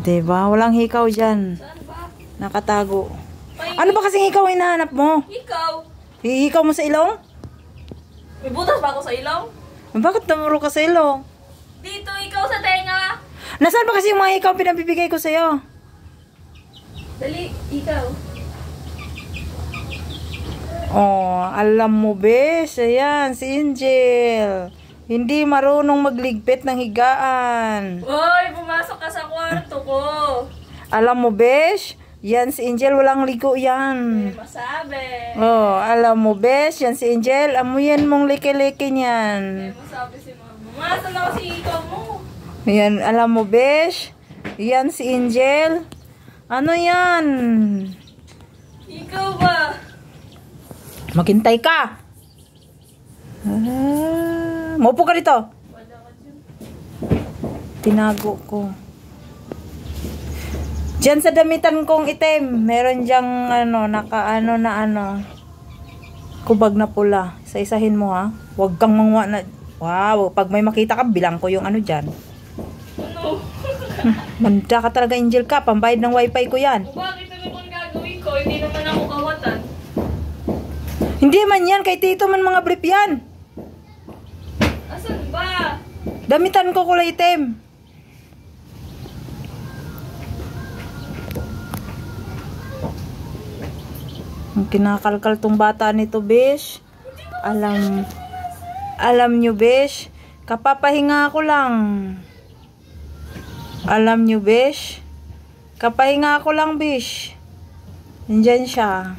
Diba? Walang hikaw dyan. Saan ba? Nakatago. Ay, Ano ba kasing hikaw ang hinahanap mo? ikaw. Hihikaw mo sa ilong? May butas ba ako sa ilong? Bakit namuro ka sa ilong? Dito, ikaw sa tenga. Nasaan ba kasi yung mga hikaw pinabibigay ko sa'yo? Dali, ikaw. Oh, alam mo, bes. Ayan, si Angel. Hindi marunong magligpit ng higaan. Hoy, pumasok ka sa kwarto ko. Alam mo, besh, yan si Angel, walang ligo yan. May masabi. Oh, alam mo, besh, yan si Angel, amuyan mong liki-liki May niyan. masabi si mama. Masa na kasi ikaw mo. Yan, alam mo, besh, yan si Angel. Ano yan? Ikaw ba? Maghintay ka. Maupo ka dito. Wala ka dyan. Tinago ko. Diyan sa damitan kong itim, meron diyang nakaano na kubag na pula. Isa-isahin mo ha. Huwag kang mangwa na. Wow, pag may makita ka, bilang ko yung dyan. Ano? Manda ka talaga, Angel ka. Pambayad ng wifi ko yan. O bakit ano kung gagawin ko? Hindi naman ako kawatan. Hindi man yan, kay tito man mga brief yan. Asan ba? Damitan ko kulay itim. Ang kinakalkal tong bata nito, besh. Alam nyo, besh. Kapapahinga ko lang. Alam nyo, besh. Kapahinga ko lang, besh. Nandyan siya.